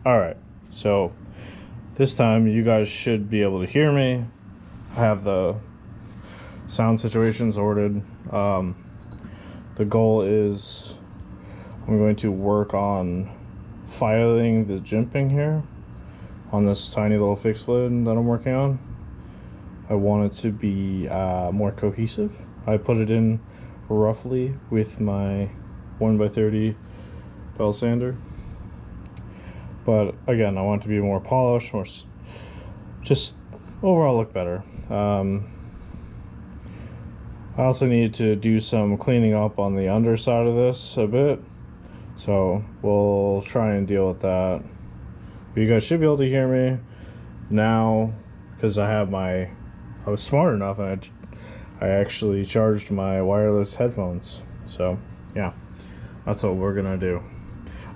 Alright, so this time you guys should be able to hear me. I have the sound situation sorted. The goal is I'm going to work on filing the jimping here on this tiny little fixed blade that I'm working on. I want it to be more cohesive. I put it in roughly with my 1x30 bell sander. But again, I want it to be more polished, more just overall look better. I also need to do some cleaning up on the underside of this a bit, so we'll try and deal with that. But you guys should be able to hear me now because I was smart enough and I actually charged my wireless headphones. So yeah, that's what we're gonna do.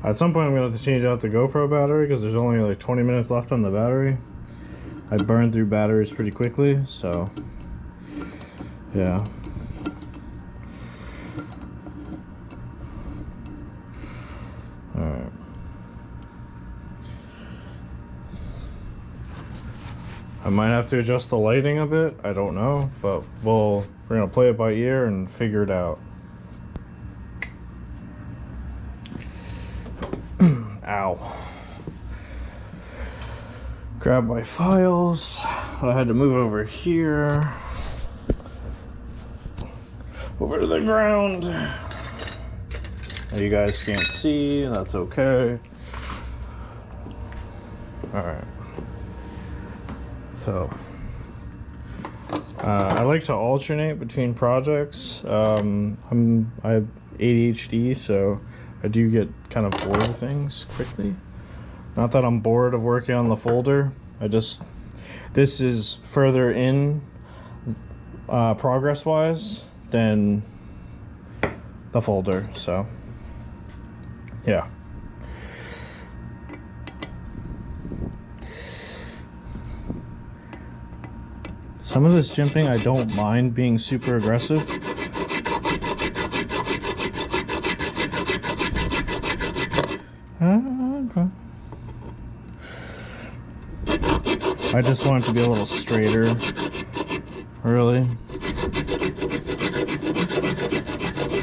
At some point I'm gonna have to change out the GoPro battery because there's only like 20 minutes left on the battery. I burn through batteries pretty quickly, so yeah. Alright. I might have to adjust the lighting a bit, I don't know, but we're gonna play it by ear and figure it out. Ow. Grab my files. I had to move over here. Over to the ground. You guys can't see, that's okay. Alright. So, I like to alternate between projects. I have ADHD, so I do get kind of bored of things quickly. Not that I'm bored of working on the folder. This is further in progress-wise than the folder, so yeah. Some of this jimping, I don't mind being super aggressive. I just want it to be a little straighter, really.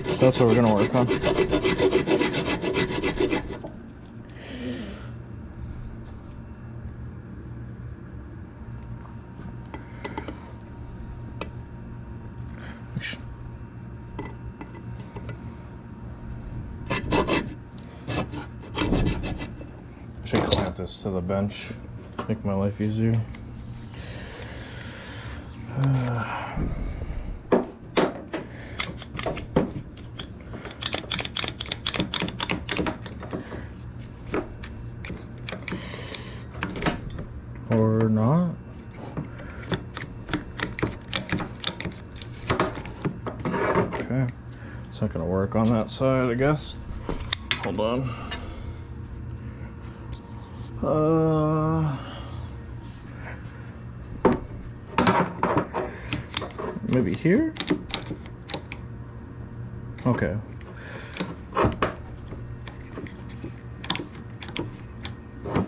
So that's what we're gonna work on. I should clamp this to the bench, make my life easier. Or not. Okay, it's not gonna work on that side, I guess. Hold on. Maybe here? Okay.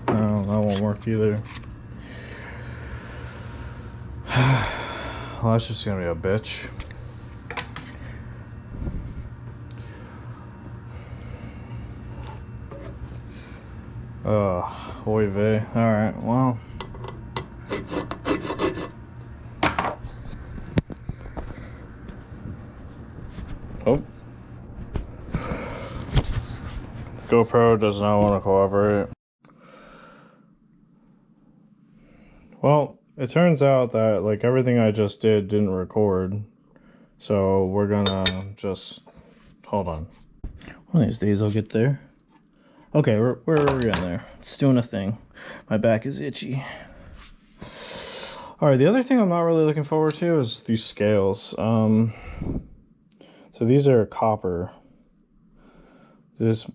No, that won't work either. Well, that's just gonna be a bitch. Oy vey. Alright, well. Oh. GoPro does not want to cooperate. Well, it turns out that like everything I just did didn't record. So we're gonna just hold on. One of these days I'll get there. Okay, we're getting there. It's doing a thing. My back is itchy. Alright, the other thing I'm not really looking forward to is these scales. So these are copper. This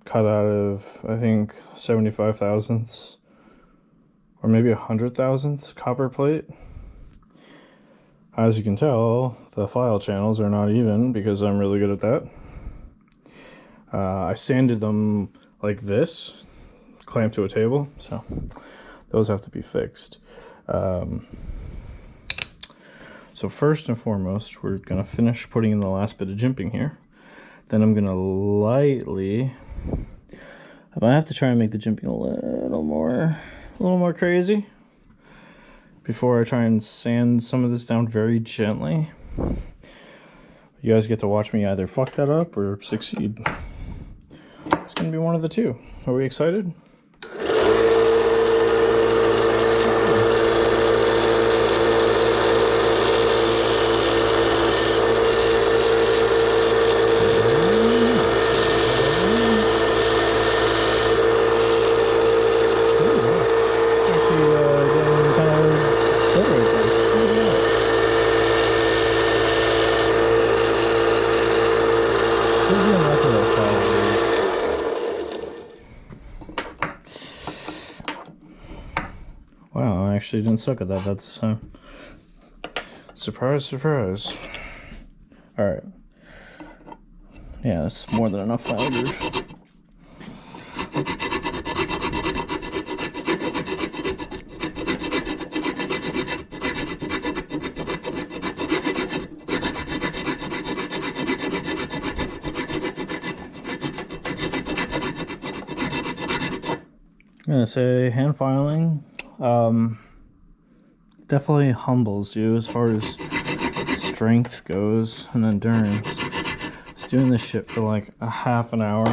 cut out of, I think, 75 thousandths or maybe 100 thousandths copper plate. As you can tell, the file channels are not even because I'm really good at that. I sanded them like this, clamped to a table, so those have to be fixed. So first and foremost, we're gonna finish putting in the last bit of jimping here. Then I'm gonna lightly, I might have to try and make the jimping a little more crazy before I try and sand some of this down very gently. You guys get to watch me either fuck that up or succeed. It's gonna be one of the two. Are we excited? Wow, I actually didn't suck at that this time. Surprise, surprise. Alright. Yeah, that's more than enough final groove. I'm gonna say hand filing definitely humbles you as far as strength goes and endurance. Just doing this shit for like a half an hour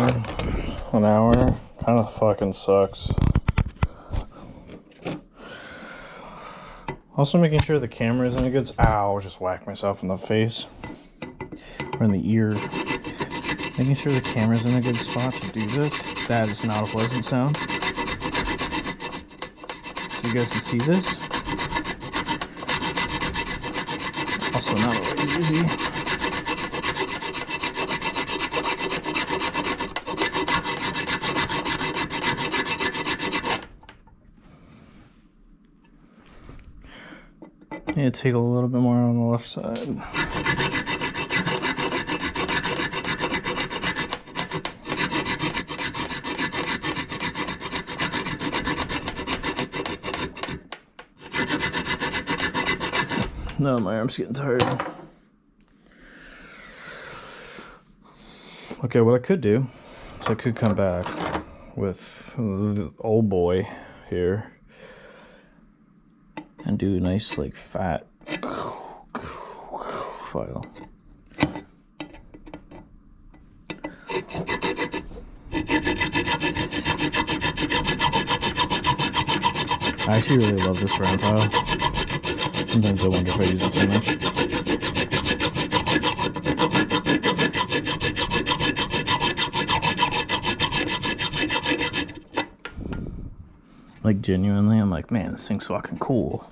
kind of fucking sucks. Also making sure the camera is in a good ow, just whacked myself in the face or in the ear. Making sure the camera's in a good spot to do this. That is not a pleasant sound. So you guys can see this. Also not always easy. Need to take a little bit more on the left side. No, my arm's getting tired. Okay, what I could do is I could come back with the old boy here and do a nice, like, fat file. I actually really love this round file. Sometimes I wonder if I use it too much. Like, genuinely, I'm like, man, this thing's fucking cool.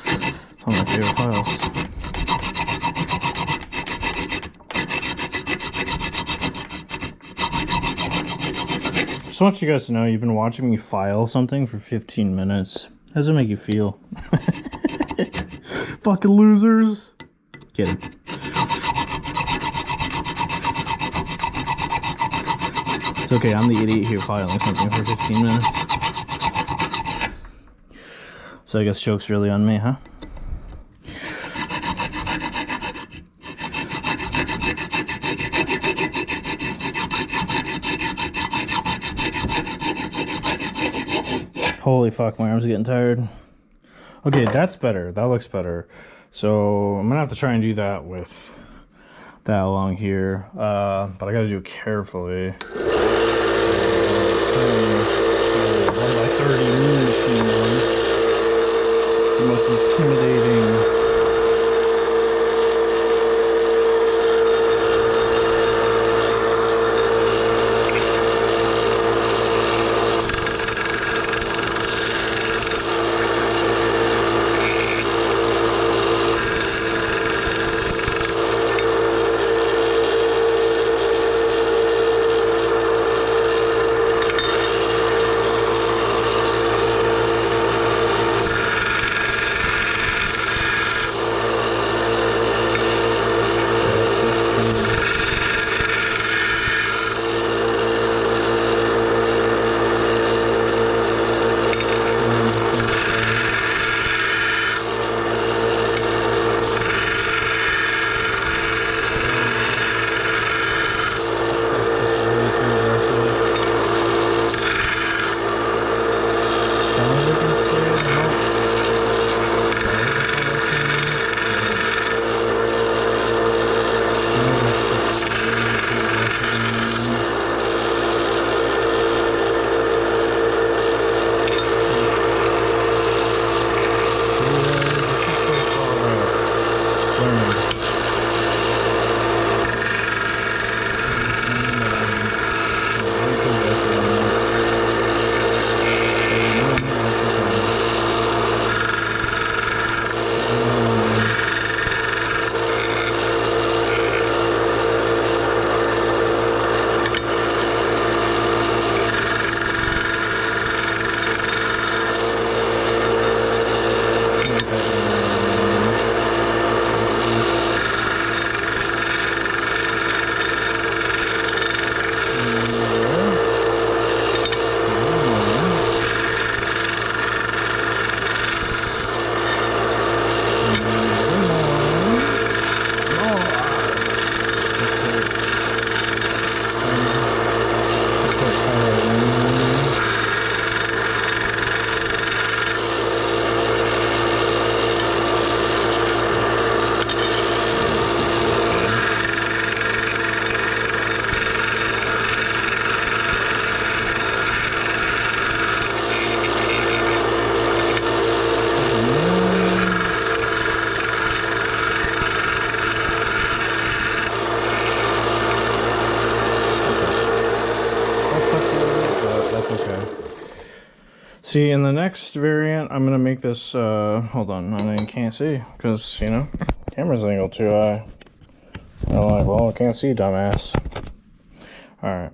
It's one of my favorite files. Just want you guys to know, you've been watching me file something for 15 minutes. How does it make you feel? Fucking losers. Kidding. It's okay, I'm the idiot here filing something for 15 minutes. So I guess joke's really on me, huh? Holy fuck, my arms are getting tired. Okay, that's better. That looks better. So I'm gonna have to try and do that with that along here. But I gotta do it carefully. 1x30 mean machine one. The most intimidating. See, in the next variant, I'm gonna make this, hold on, I can't see, because, you know, camera's angled too high. I'm like, well, I can't see, dumbass. Alright.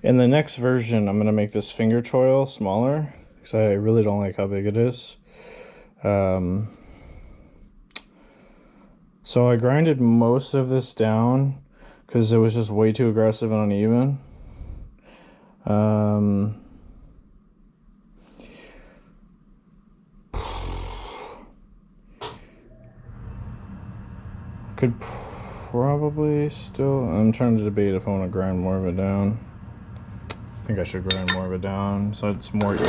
In the next version, I'm gonna make this finger choil smaller, because I really don't like how big it is. So I grinded most of this down, because it was just way too aggressive and uneven. Could probably still, I'm trying to debate if I want to grind more of it down. I think I should grind more of it down so it's more even.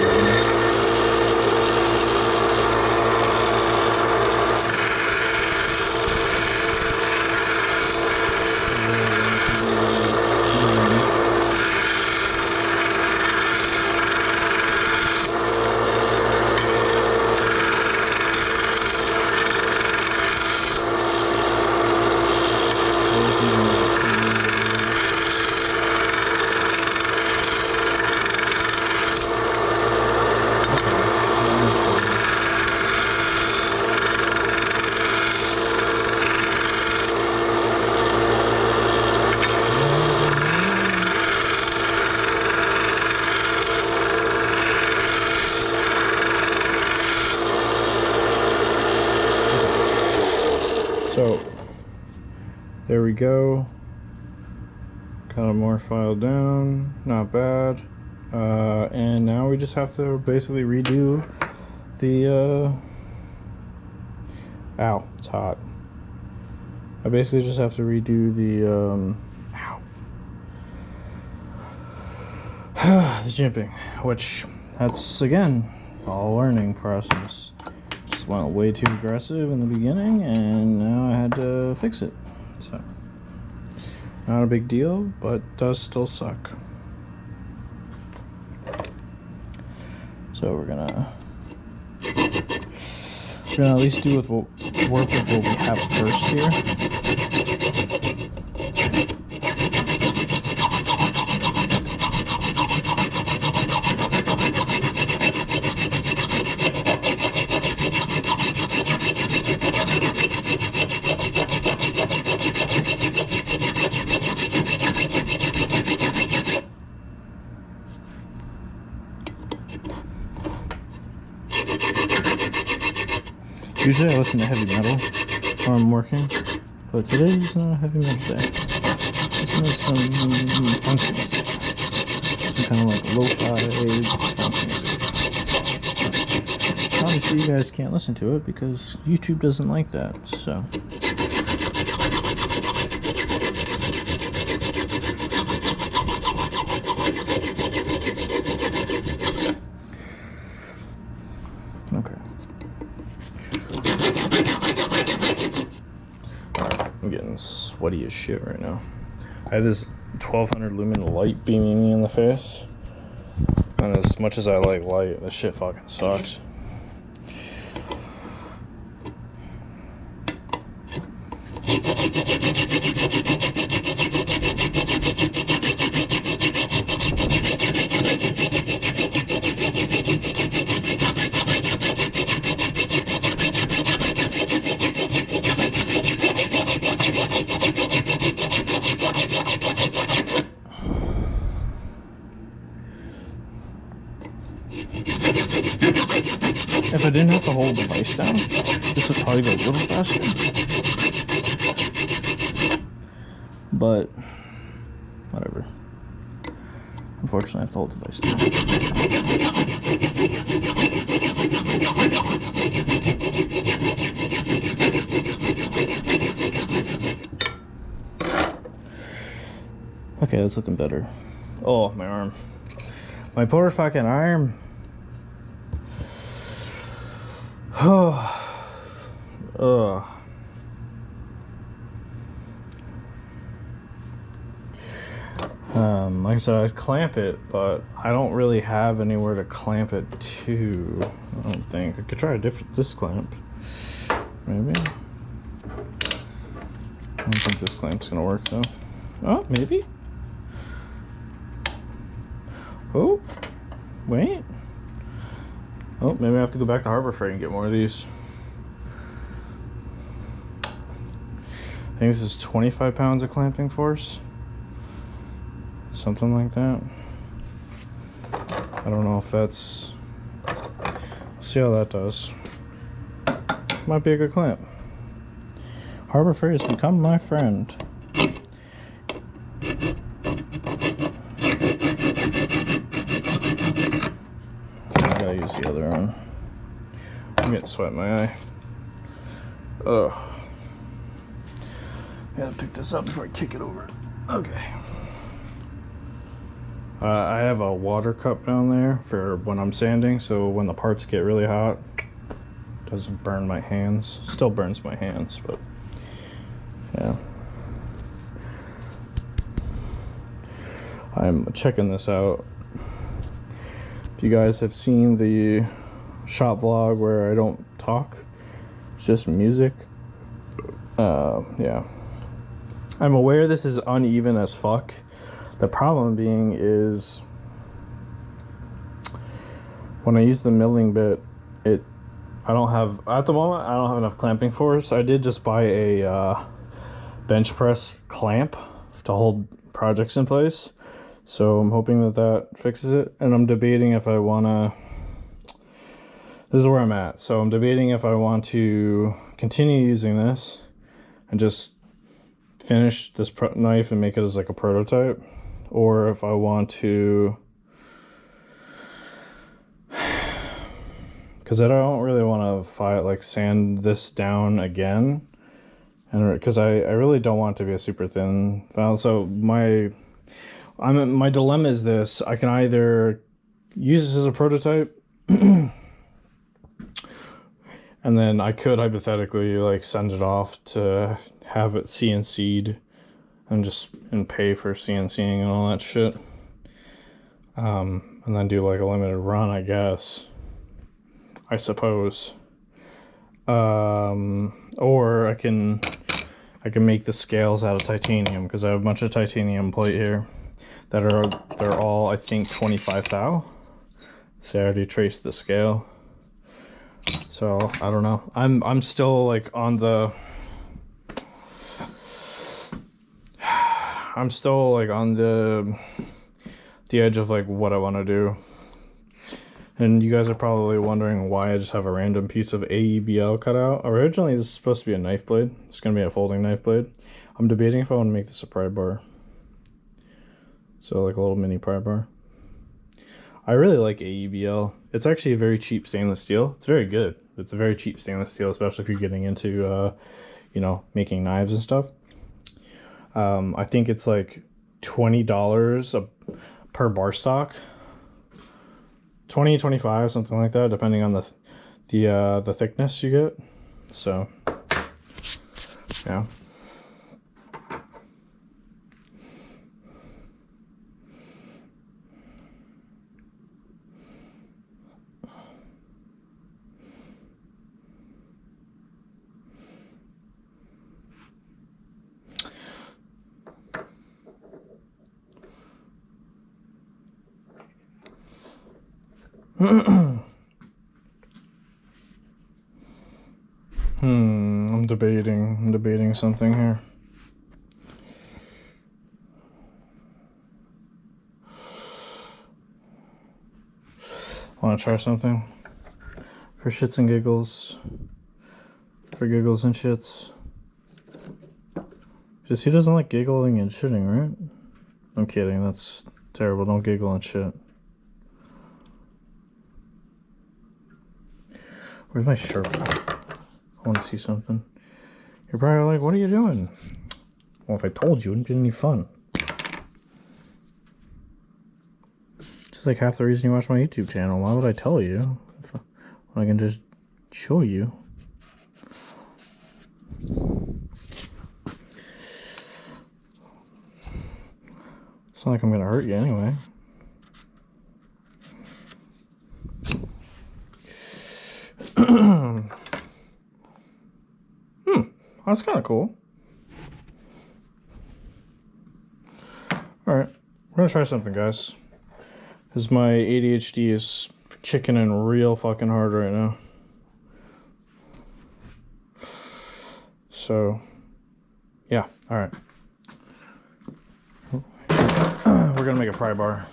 So there we go, kind of more filed down, not bad. And now we just have to basically redo the ow, it's hot. I basically just have to redo the the jimping, which that's again all learning process. Just went way too aggressive in the beginning, and now I had to fix it. So, not a big deal, but does still suck. So we're gonna at least do with work with what we have first here. Usually I listen to heavy metal while I'm working, but today is not a heavy metal day. Listen to some funk music. Some kind of like lo-fi funk music. Obviously you guys can't listen to it because YouTube doesn't like that, so. Okay. I'm getting sweaty as shit right now. I have this 1200 lumen light beaming me in the face, and as much as I like light, this shit fucking sucks. If I didn't have to hold the device down, this would probably go a little faster. But, whatever. Unfortunately, I have to hold the device down. Okay, that's looking better. Oh, my arm. My poor fucking arm. Ugh. Like I said, I'd clamp it, but I don't really have anywhere to clamp it to. I don't think. I could try this clamp. Maybe. I don't think this clamp's gonna work though. Oh, maybe. Oh, wait. Oh, maybe I have to go back to Harbor Freight and get more of these. I think this is 25 pounds of clamping force. Something like that. I don't know if that's... We'll see how that does. Might be a good clamp. Harbor Freight has become my friend. I gotta use the other one. I'm getting sweat in my eye. Ugh. I gotta pick this up before I kick it over. Okay. I have a water cup down there for when I'm sanding, so when the parts get really hot, it doesn't burn my hands. Still burns my hands, but yeah. I'm checking this out. If you guys have seen the shop vlog where I don't talk, it's just music. Yeah. I'm aware this is uneven as fuck. The problem being is when I use the milling bit, I don't have, at the moment, I don't have enough clamping force. I did just buy a bench press clamp to hold projects in place. So I'm hoping that that fixes it. And I'm debating if I want to, this is where I'm at. So I'm debating if I want to continue using this and just finish this knife and make it as like a prototype, or if I want to, because I don't really want to sand this down again, and because I really don't want it to be a super thin file. So my dilemma is this: I can either use this as a prototype, and then I could hypothetically like send it off to have it CNC'd and pay for CNCing and all that shit, and then do like a limited run, I guess, I suppose, or I can make the scales out of titanium, because I have a bunch of titanium plate here that they're all, I think, 25 thou. So I already traced the scale. So I don't know. I'm still like on the edge of like what I want to do. And you guys are probably wondering why I just have a random piece of AEBL cut out. Originally this is supposed to be a knife blade. It's going to be a folding knife blade. I'm debating if I want to make this a pry bar. So like a little mini pry bar. I really like AEBL. It's actually a very cheap stainless steel. It's very good. It's a very cheap stainless steel, especially if you're getting into, you know, making knives and stuff. I think it's like $20 per bar stock. 20, 25, something like that, depending on the thickness you get. So, yeah. I'm debating something here. Want to try something? For shits and giggles. For giggles and shits. Just he doesn't like giggling and shitting, right? I'm kidding, that's terrible. Don't giggle and shit. Where's my shirt? I want to see something. You're probably like, what are you doing? Well, if I told you, it wouldn't be any fun. Just like half the reason you watch my YouTube channel. Why would I tell you when I can just show you? It's not like I'm gonna hurt you anyway. That's kind of cool. Alright, we're gonna try something, guys. Because my ADHD is kicking in real fucking hard right now. So, yeah, all right. We're gonna make a pry bar.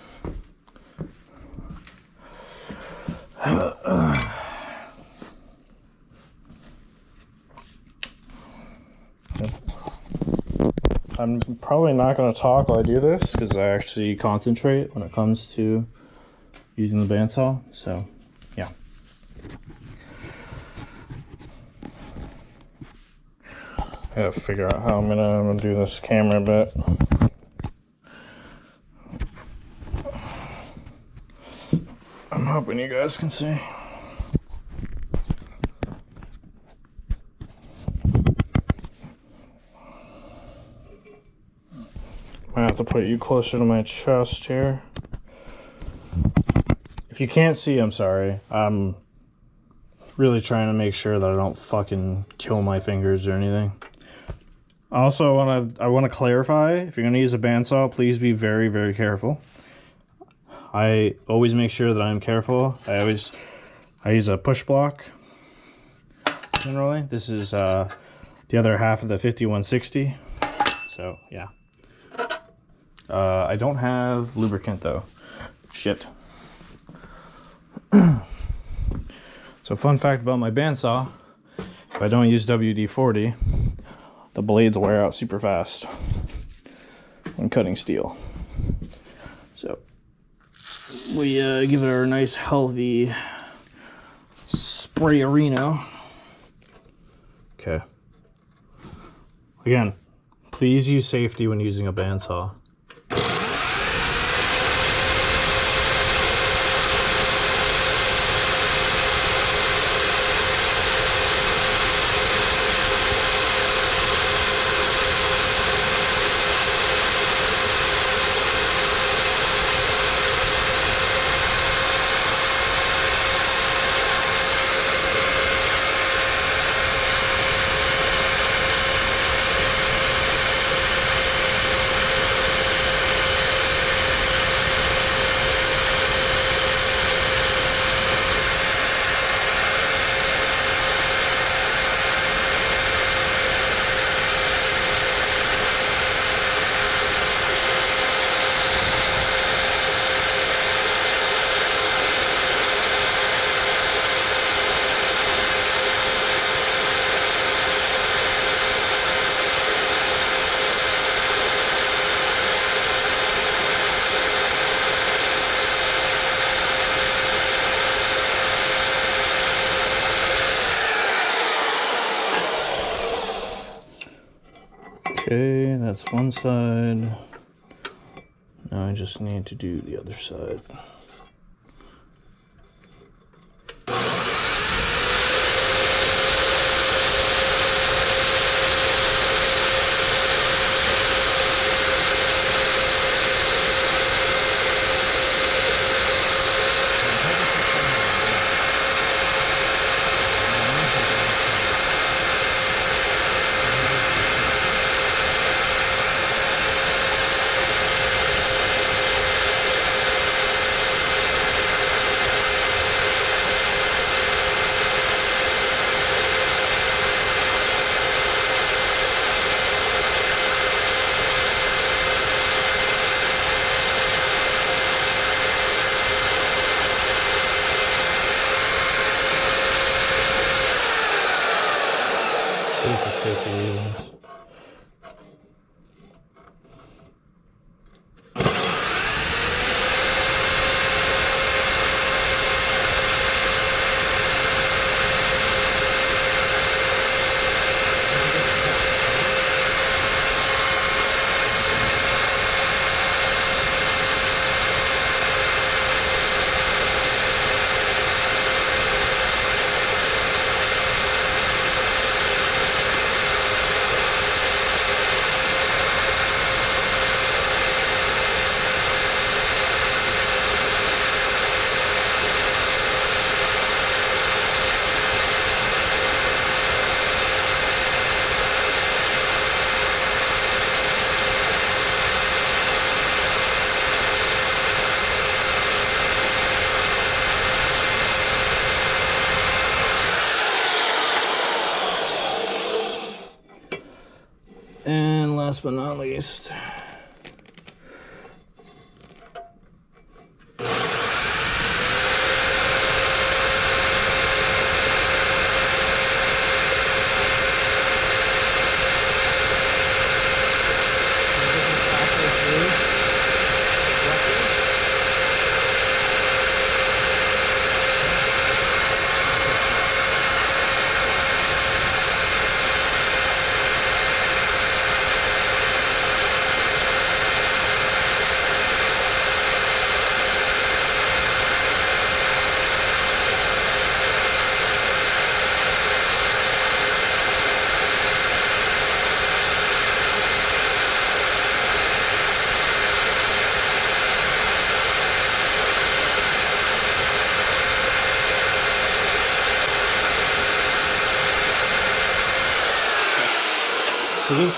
I'm probably not going to talk while I do this because I actually concentrate when it comes to using the bandsaw. So, yeah. I gotta figure out how I'm gonna do this camera bit. I'm hoping you guys can see. I have to put you closer to my chest here. If you can't see, I'm sorry. I'm really trying to make sure that I don't fucking kill my fingers or anything. Also, I want to clarify, if you're going to use a bandsaw, please be very, very careful. I always make sure that I'm careful. I use a push block, generally. This is the other half of the 5160. So, yeah. I don't have lubricant though. Shit. So fun fact about my bandsaw, if I don't use WD-40, the blades wear out super fast when cutting steel. So we give it our nice healthy sprayerino. Okay. Again, please use safety when using a bandsaw. Okay, that's one side. Now I just need to do the other side. but not least,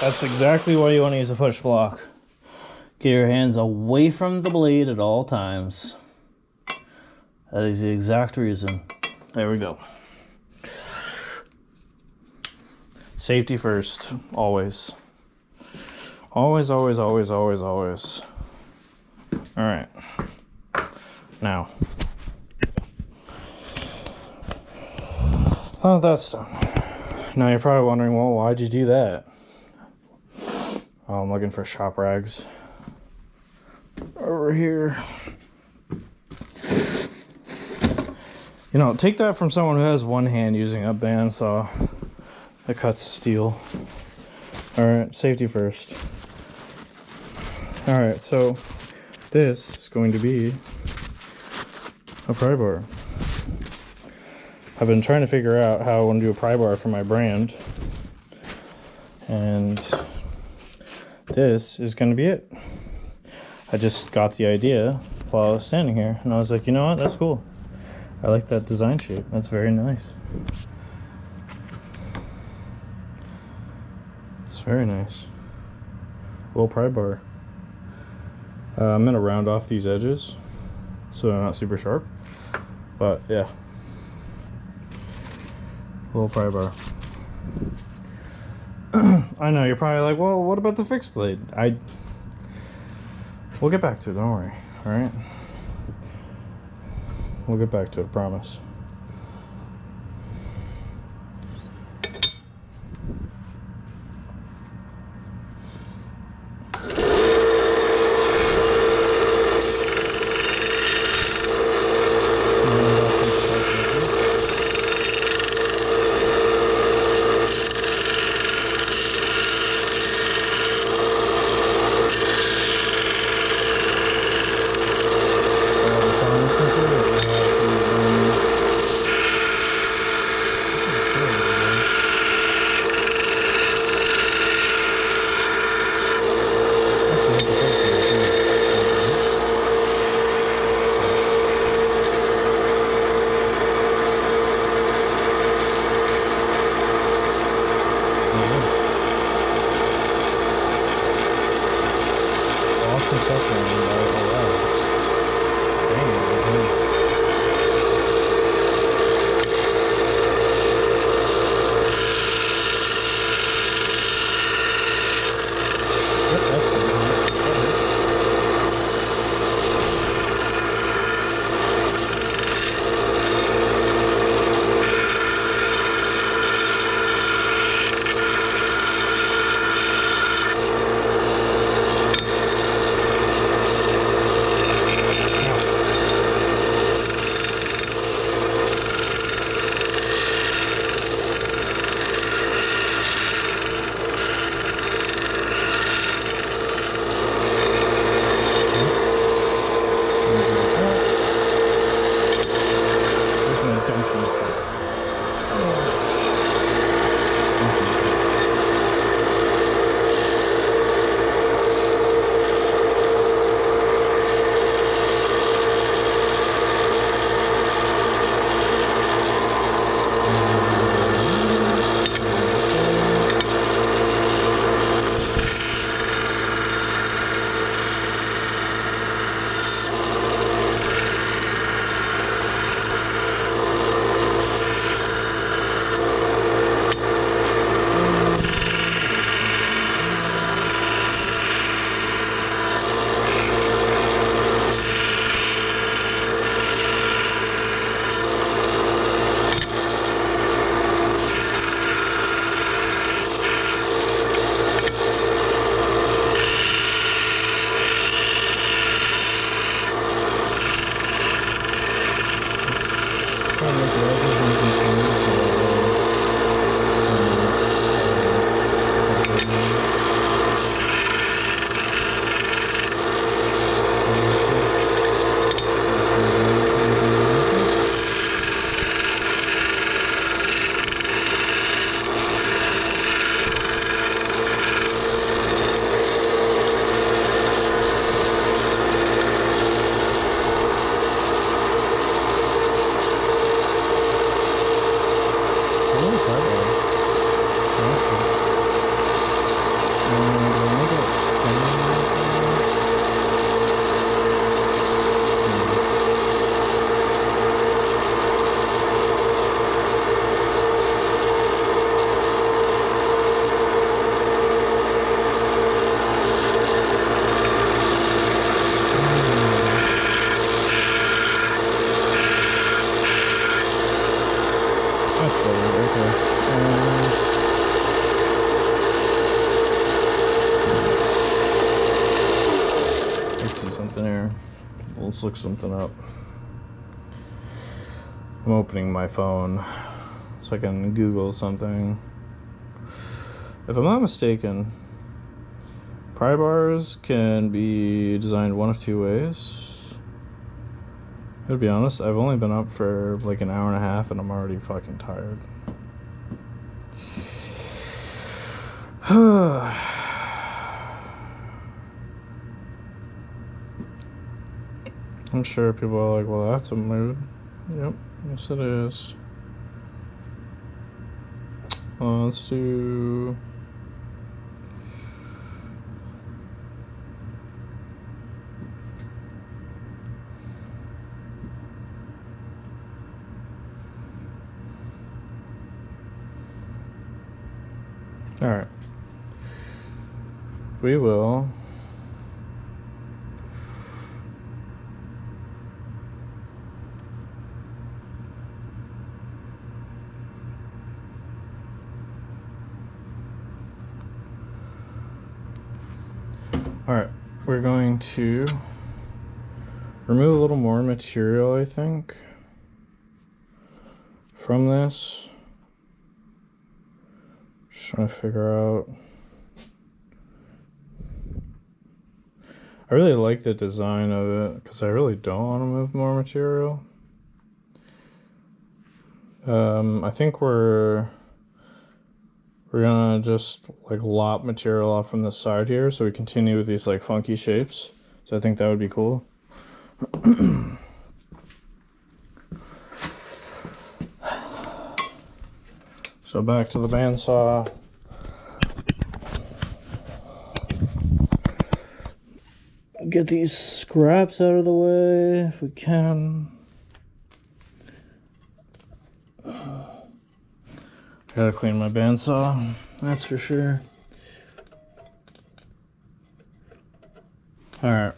that's exactly why you want to use a push block. Get your hands away from the blade at all times. That is the exact reason. There we go. Safety first, always. Always, always, always, always, always. All right. Now. Oh, that's done. Now you're probably wondering, well, why'd you do that? Oh, I'm looking for shop rags. Over here. You know, take that from someone who has one hand using a bandsaw that cuts steel. Alright, safety first. Alright, so this is going to be a prybar. I've been trying to figure out how I want to do a prybar for my brand. And this is going to be it. I just got the idea while I was standing here, and I was like, you know what, that's cool. I like that design shape. That's very nice. It's very nice. Little pry bar. I'm going to round off these edges so they're not super sharp. But yeah. Little pry bar. I know, you're probably like, well, what about the fixed blade? We'll get back to it, don't worry. Alright? We'll get back to it, I promise. let's look something up. I'm opening my phone so I can Google something. If I'm not mistaken, pry bars can be designed one of two ways. To be honest, I've only been up for like an hour and a half and I'm already fucking tired. I'm sure people are like, well, that's a mood. Yep, yes it is. Let's do... Alright. We will... Alright, we're going to remove a little more material, I think, from this. Just trying to figure out. I really like the design of it because I really don't want to move more material. I think we're gonna just like lop material off from the side here so we continue with these like funky shapes. So I think that would be cool. So back to the bandsaw. Get these scraps out of the way if we can. Gotta clean my bandsaw, that's for sure. Alright.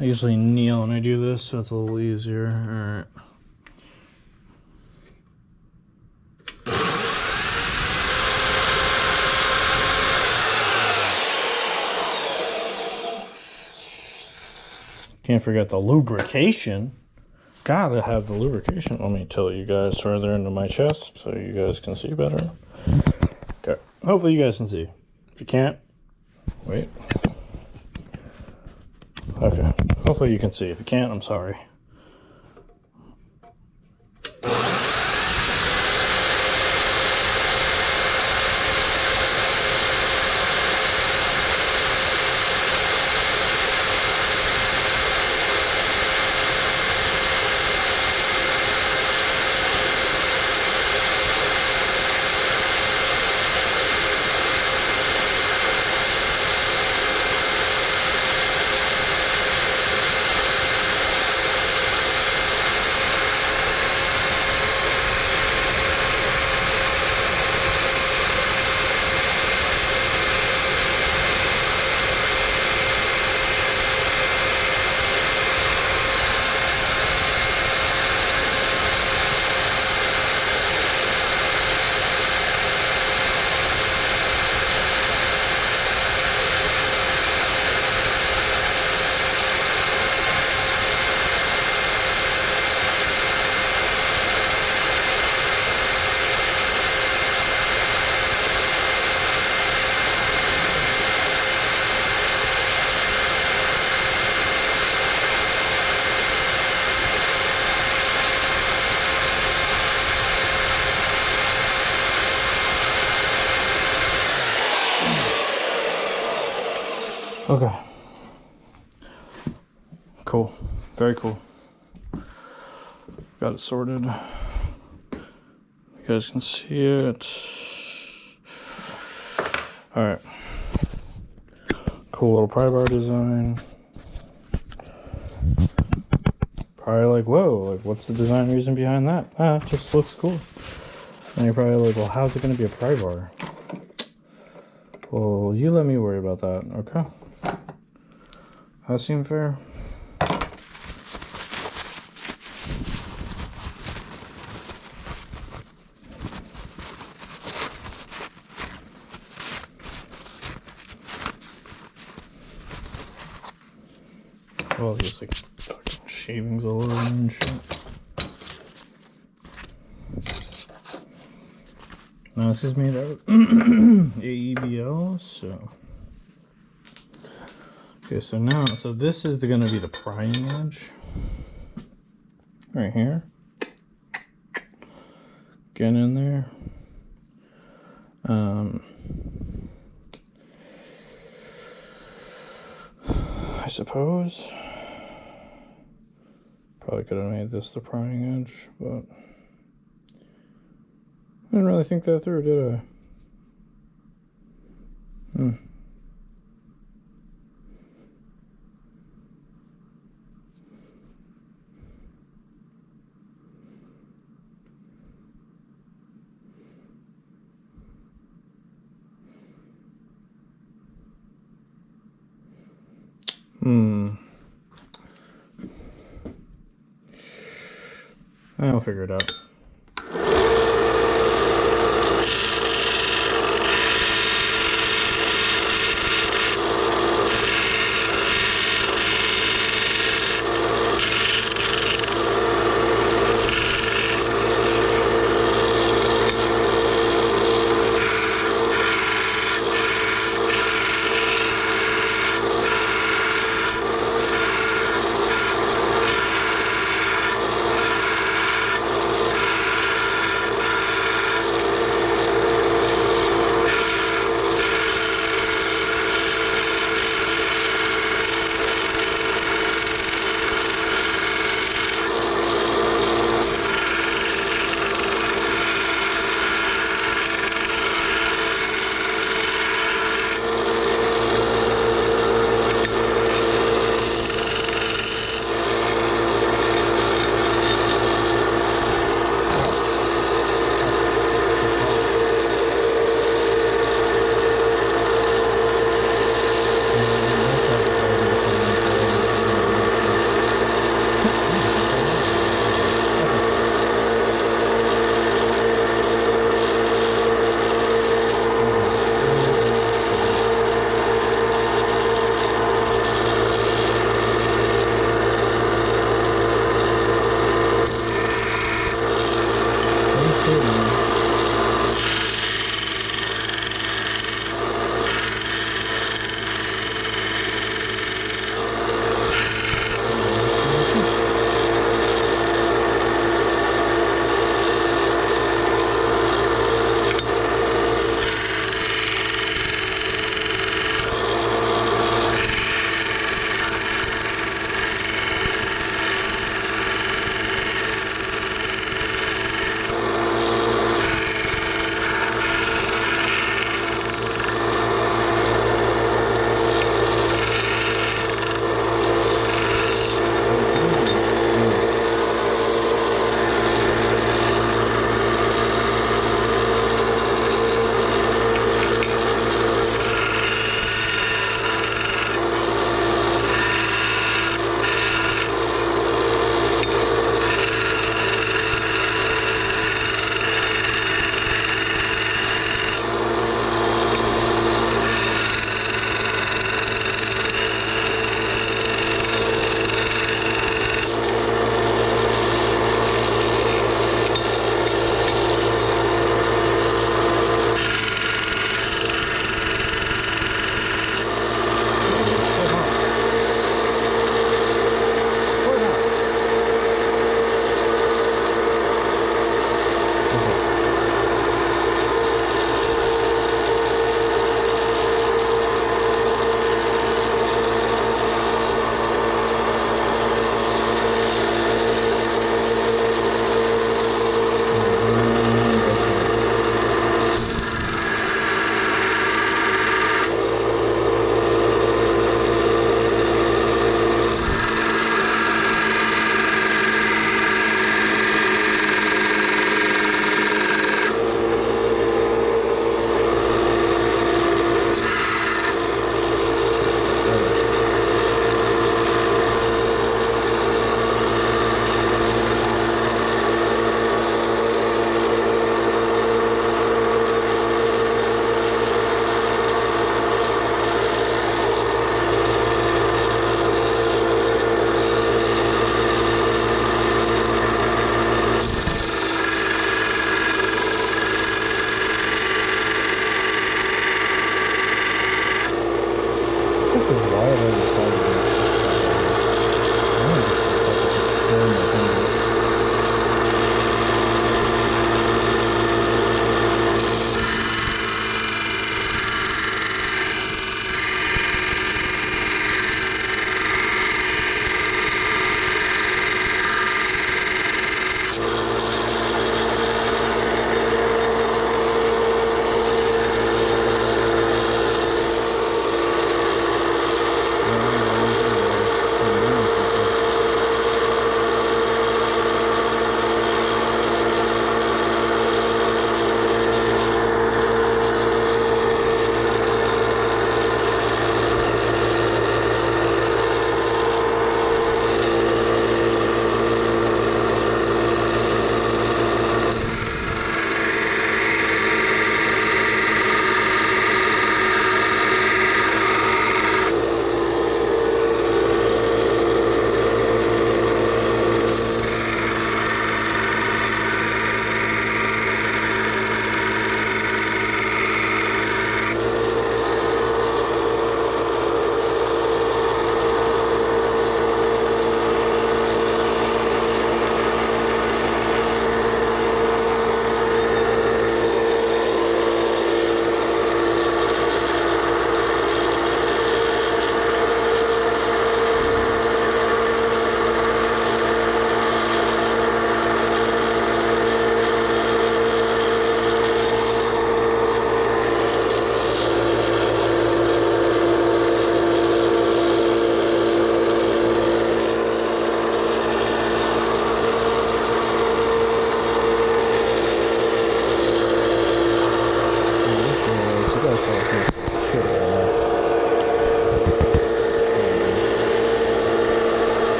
I usually kneel when I do this, so it's a little easier. Alright. Can't forget the lubrication. Gotta have the lubrication. Let me tilt you guys further into my chest so you guys can see better. Okay. Hopefully you guys can see. If you can't, wait. Okay. Hopefully you can see. If you can't, I'm sorry. Okay. Cool. Very cool. Got it sorted. You guys can see it. Alright. Cool little prybar design. Probably like, whoa, like what's the design reason behind that? It just looks cool. And you're probably like, well, how's it going to be a prybar? Well, you let me worry about that, okay? That seem fair? all these like fucking shavings all over them and shit. Now this is made out of AEBL, so. Okay, so this is gonna be the prying edge. Right here. Get in there. I suppose probably could have made this the prying edge, but I didn't really think that through, did I? I'll figure it out.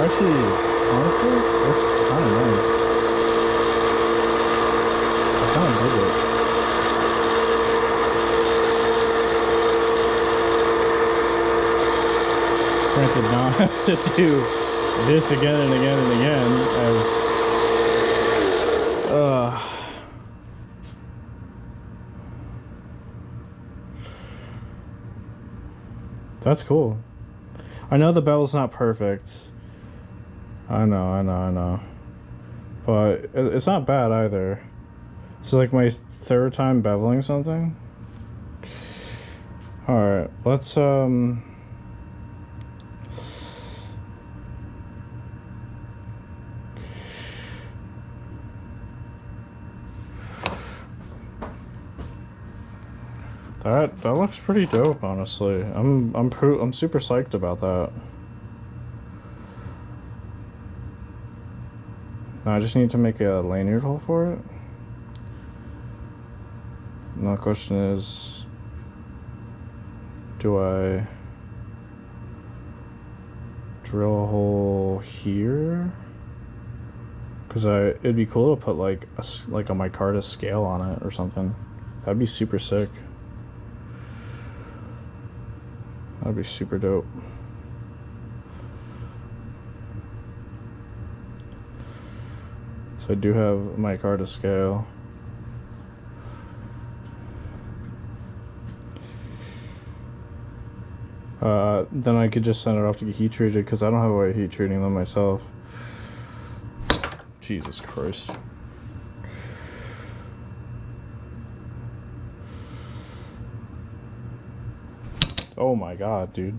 Actually, honestly, it's kind of nice. I kind of dig it. Granted, now I have to do this again and again and again as that's cool. I know the bevel's not perfect. I know. But it's not bad either. This is like my third time beveling something. Alright, let's that looks pretty dope, honestly. I'm super psyched about that. Now I just need to make a lanyard hole for it. Now the question is, do I drill a hole here? Because it'd be cool to put like a micarta scale on it or something. That'd be super sick. That'd be super dope. So I do have micarta scale. Then I could just send it off to get heat treated because I don't have a way of heat treating them myself. Jesus Christ. Oh my god, dude.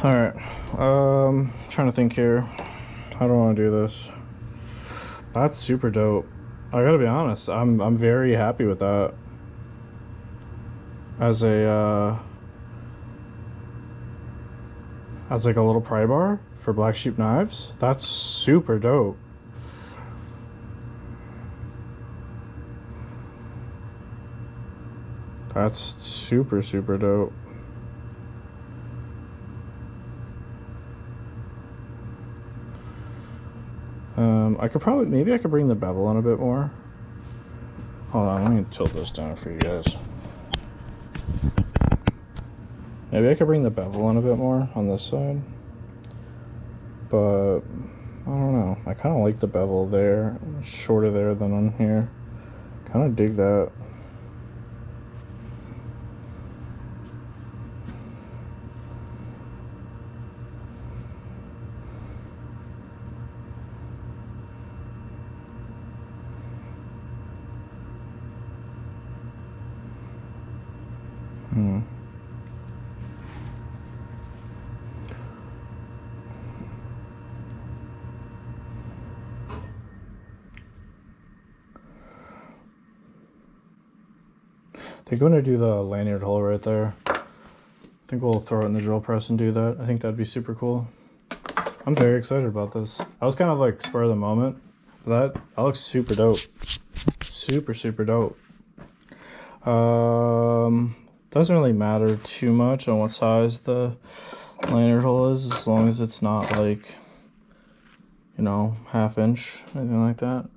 Alright. Trying to think here. How do I want to do this? That's super dope. I gotta be honest, I'm very happy with that. As a as like a little pry bar for black sheep knives. That's super dope. That's super dope. I could probably, maybe I could bring the bevel in a bit more. Hold on, let me tilt this down for you guys. Maybe I could bring the bevel in a bit more on this side, but I don't know. I kind of like the bevel there, shorter there than on here. Kind of dig that. I think I'm going to do the lanyard hole right there. I think we'll throw it in the drill press and do that. I think that'd be super cool. I'm very excited about this. I was kind of like spur of the moment, but that looks super dope. Super dope. Doesn't really matter too much on what size the lanyard hole is, as long as it's not like, you know, 1/2 inch, anything like that.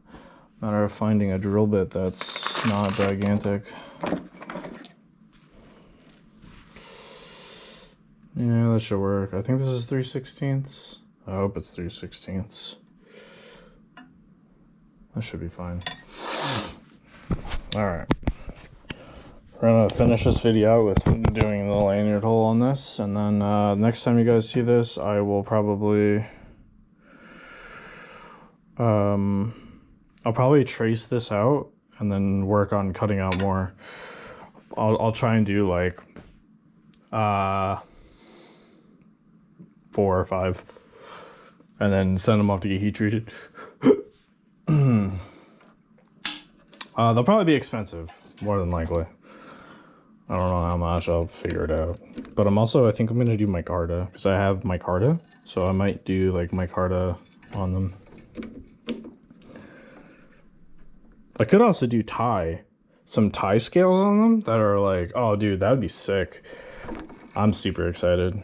Matter of finding a drill bit that's not gigantic. Yeah, that should work. I think this is 3/16. I hope it's 3/16. That should be fine. Alright. We're gonna finish this video out with doing the lanyard hole on this, and then next time you guys see this, I will probably I'll probably trace this out and then work on cutting out more. I'll try and do like 4 or 5, and then send them off to get heat treated. They'll probably be expensive, more than likely. I don't know how much, I'll figure it out. But I think I'm gonna do micarta, because I have micarta, so I might do like micarta on them. I could also do some tie scales on them that are like, oh dude, that'd be sick. I'm super excited.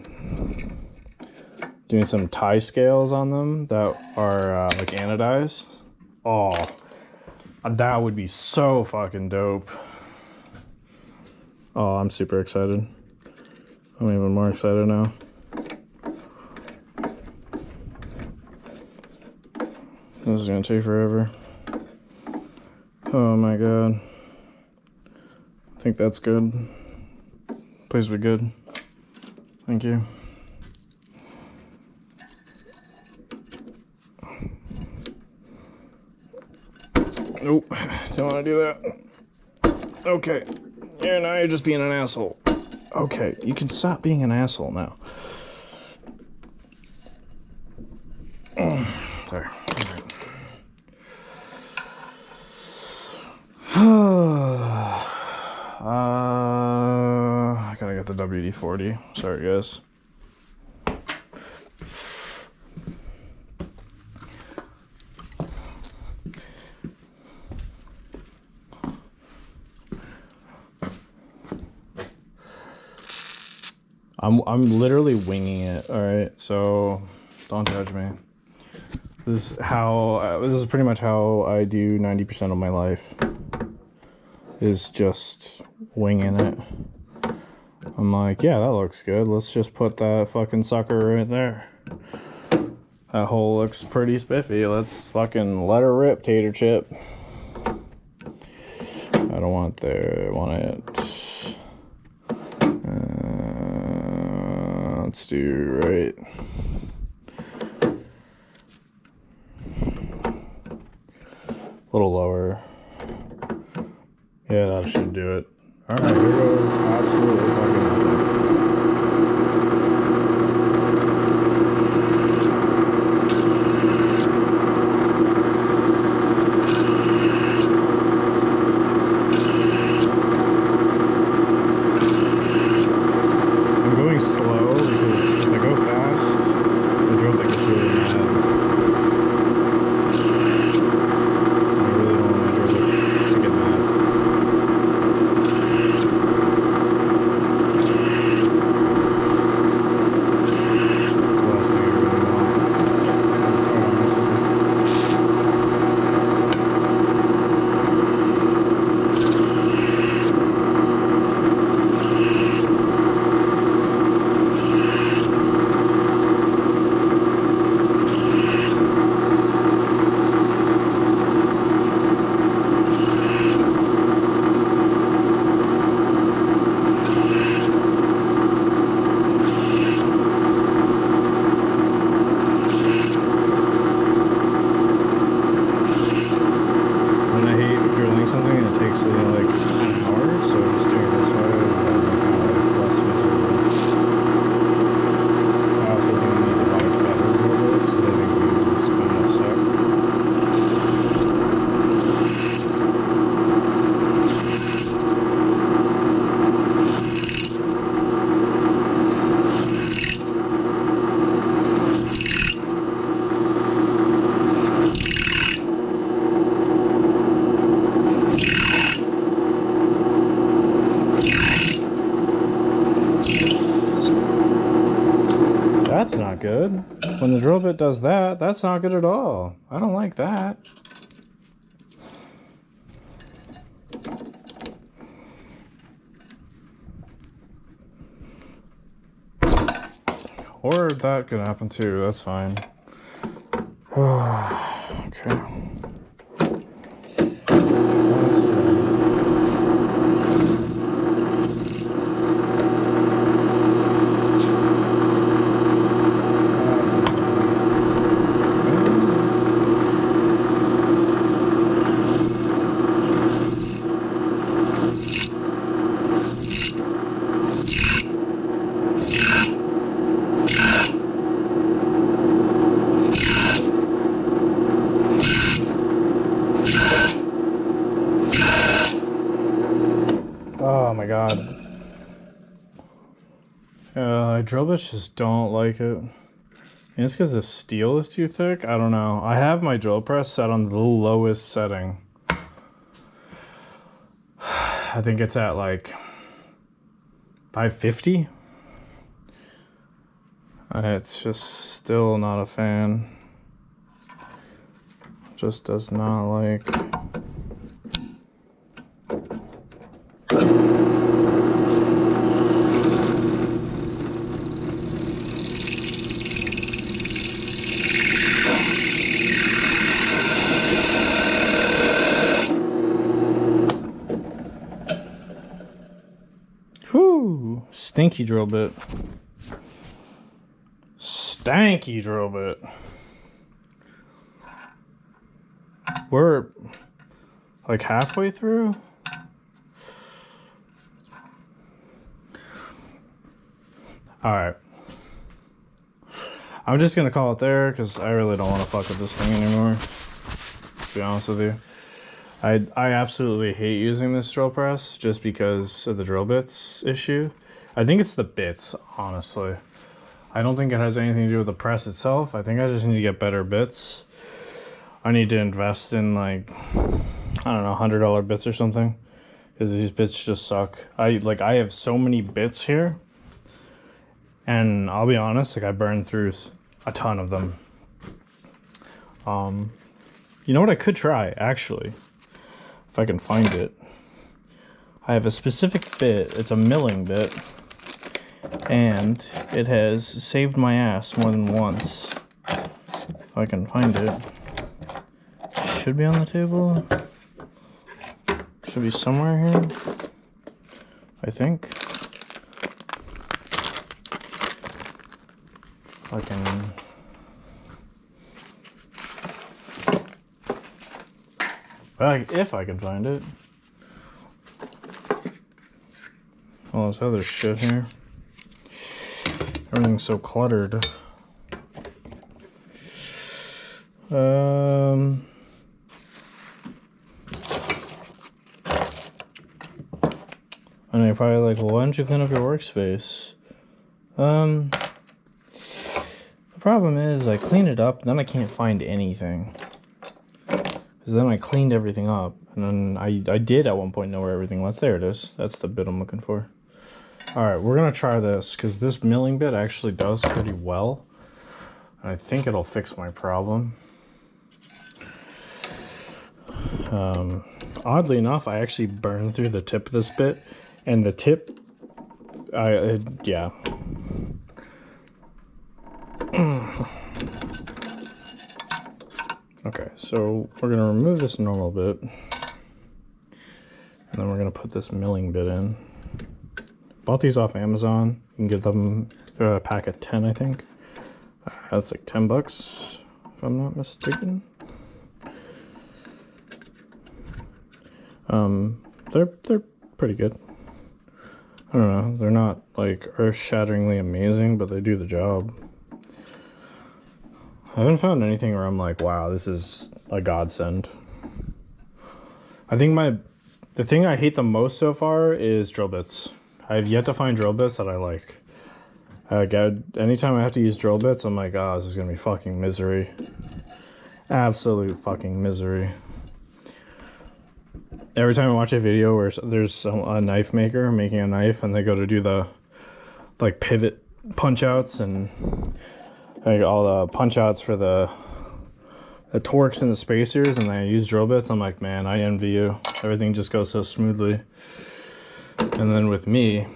Doing some tie scales on them that are like anodized. Oh, that would be so fucking dope. Oh, I'm super excited. I'm even more excited now. This is gonna take forever. Oh my god. I think that's good. Please be good. Thank you. Nope, don't want to do that. Okay, now you're just being an asshole. Okay, you can stop being an asshole now. Sorry. I gotta get the WD-40. Sorry, guys. I'm literally winging it. All right, so don't judge me. This is pretty much how I do 90% of my life. Is just winging it. I'm like, yeah, that looks good. Let's just put that fucking sucker right there. That hole looks pretty spiffy. Let's fucking let her rip, tater chip. I don't want there. I want it. Let's do right. A little lower. Yeah, that should do it. Alright, here goes absolutely fucking nothing. I'm going slow because if I go fast, the drill bit gets really mad. I really don't want my drill bit to get mad. That's not good. When the drill bit does that, that's not good at all. I don't like that. Or that could happen too, that's fine. Okay. Oh my god. Drill bits just don't like it. And it's because the steel is too thick? I don't know. I have my drill press set on the lowest setting. I think it's at like 550. And it's just still not a fan. Just does not like. Whew, stinky drill bit. Stanky drill bit. We're like halfway through. All right. I'm just gonna call it there because I really don't want to fuck with this thing anymore. To be honest with you. I absolutely hate using this drill press just because of the drill bits issue. I think it's the bits, honestly. I don't think it has anything to do with the press itself. I think I just need to get better bits. I need to invest in like, I don't know, $100 bits or something. Because these bits just suck. I have so many bits here. And I'll be honest, like I burned through a ton of them. You know what I could try, actually? If I can find it. I have a specific bit. It's a milling bit. And it has saved my ass more than once. If I can find it. Should be on the table. Should be somewhere here. I think. If I can... if I can find it. All this other shit here. Everything's so cluttered. And you're probably like, well, why don't you clean up your workspace? The problem is I clean it up and then I can't find anything. Because then I cleaned everything up, and then I did at one point know where everything was. There it is. That's the bit I'm looking for. Alright, we're going to try this, because this milling bit actually does pretty well. And I think it'll fix my problem. Oddly enough, I actually burned through the tip of this bit, and the tip, yeah. Okay, so we're going to remove this normal bit, and then we're going to put this milling bit in. Bought these off Amazon. You can get them, they're a pack of 10, I think. That's like $10, if I'm not mistaken. They're pretty good. I don't know, they're not like earth-shatteringly amazing, but they do the job. I haven't found anything where I'm like, wow, this is a godsend. I think the thing I hate the most so far is drill bits. I have yet to find drill bits that I like. Anytime I have to use drill bits, I'm like, oh, this is gonna be fucking misery. Absolute fucking misery. Every time I watch a video where there's a knife maker making a knife and they go to do the like pivot punch outs and like all the punch outs for the Torx and the spacers, and I use drill bits. I'm like, man, I envy you. Everything just goes so smoothly. And then with me,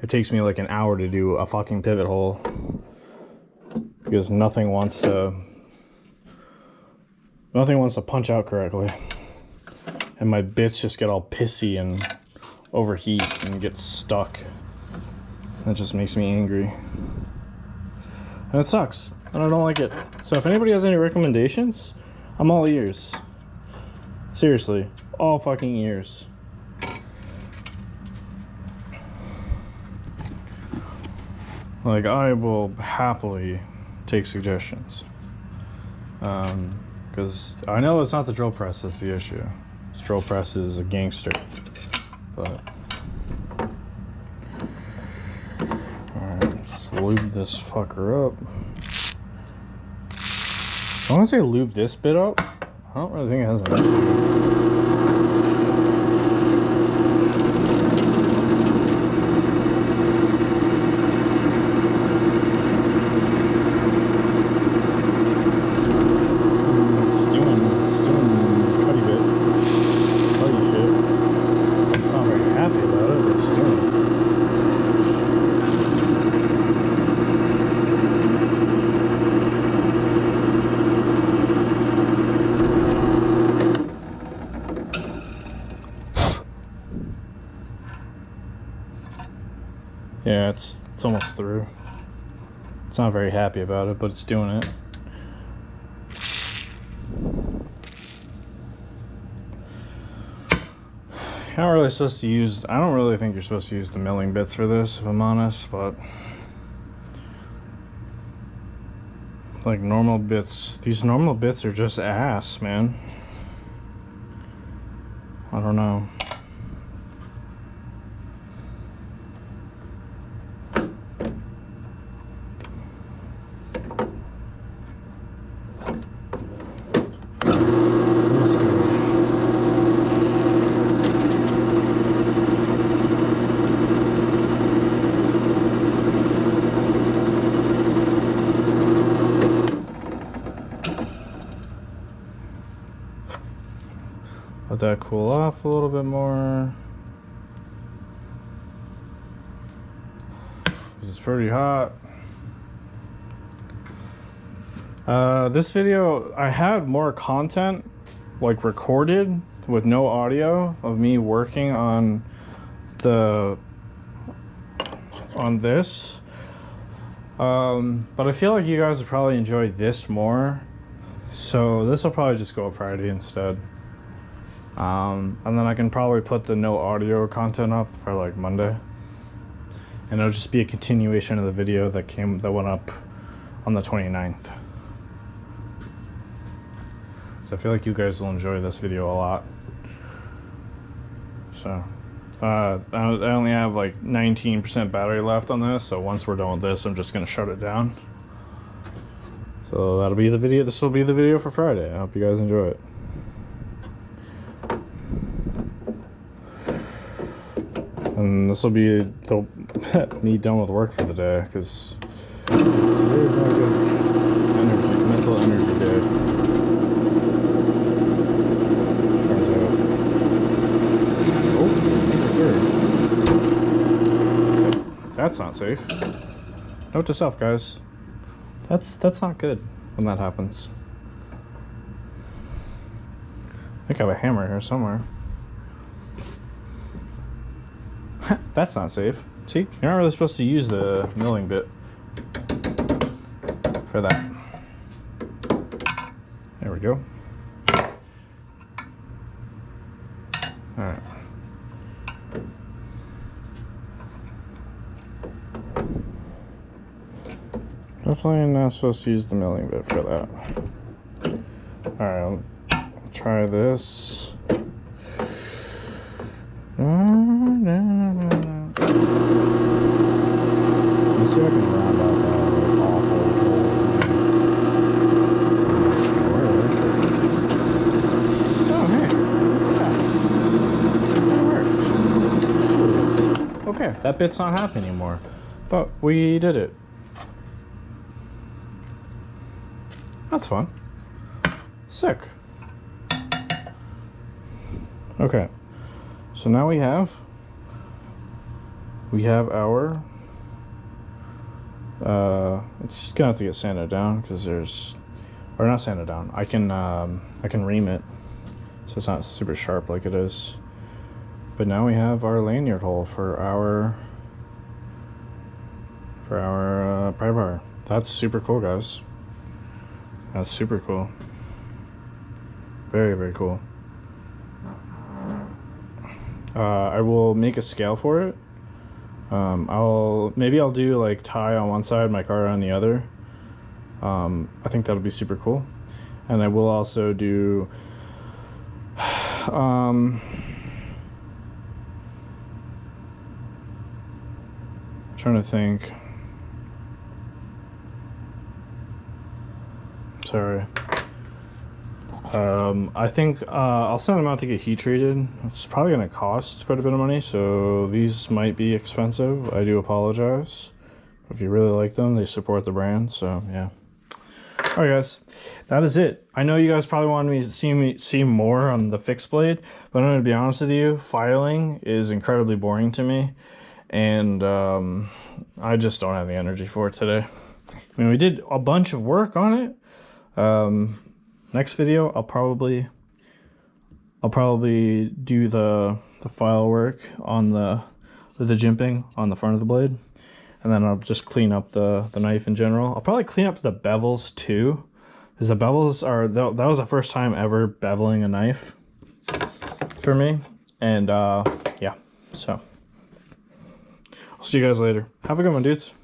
it takes me like an hour to do a fucking pivot hole because nothing wants to punch out correctly, and my bits just get all pissy and overheat and get stuck. That just makes me angry, and it sucks, and I don't like it. So if anybody has any recommendations, I'm all ears. Seriously, all fucking ears. Like, I will happily take suggestions. Because I know it's not the drill press that's the issue. This drill press is a gangster. But alright, let's lube this fucker up. As long as I lube this bit up, I don't really think it has an issue. Yeah, it's almost through. It's not very happy about it, but it's doing it. You're not really supposed to use, I don't really think you're supposed to use the milling bits for this, if I'm honest, but like normal bits, these normal bits are just ass, man. I don't know. Let that cool off a little bit more. It's pretty hot. This video, I had more content like recorded with no audio of me working on this. But I feel like you guys would probably enjoy this more. So this will probably just go up Friday instead. And then I can probably put the no audio content up for like Monday, and it'll just be a continuation of the video that went up on the 29th. So I feel like you guys will enjoy this video a lot. So I only have like 19% battery left on this, so once we're done with this, I'm just gonna shut it down. So that'll be the video. This will be the video for Friday. I hope you guys enjoy it. And this will be me done with work for the day, because today's not good mental energy day. Turns out. Oh, that's not safe. Note to self, guys. That's not good when that happens. I think I have a hammer here somewhere. That's not safe. See, you're not really supposed to use the milling bit for that. There we go. Alright. Definitely not supposed to use the milling bit for that. Alright, I'll try this. Let's see if I can round out that awful Oh, hey. Yeah. That worked. Okay, that bit's not happening anymore. But we did it. That's fun. Sick. Okay, so now we have our it's gonna have to get sanded down because there's, or not sanded down, I can ream it so it's not super sharp like it is. But now we have our lanyard hole for our prybar. That's super cool, guys. That's super cool. Very, very cool. I will make a scale for it. Maybe I'll do like tie on one side, my car on the other. I think that'll be super cool. And I will also do trying to think. Sorry. I think I'll send them out to get heat treated. It's probably going to cost quite a bit of money, so these might be expensive. I do apologize. If you really like them, they support the brand, so yeah. All right, guys, that is it. I know you guys probably wanted me to see more on the fixed blade, but I'm going to be honest with you, filing is incredibly boring to me, and I just don't have the energy for it today. I mean, we did a bunch of work on it. Next video, I'll probably do the file work on the jimping on the front of the blade, and then I'll just clean up the knife in general. I'll probably clean up the bevels too, because the bevels are, that was the first time ever beveling a knife for me, and yeah, so I'll see you guys later. Have a good one, dudes.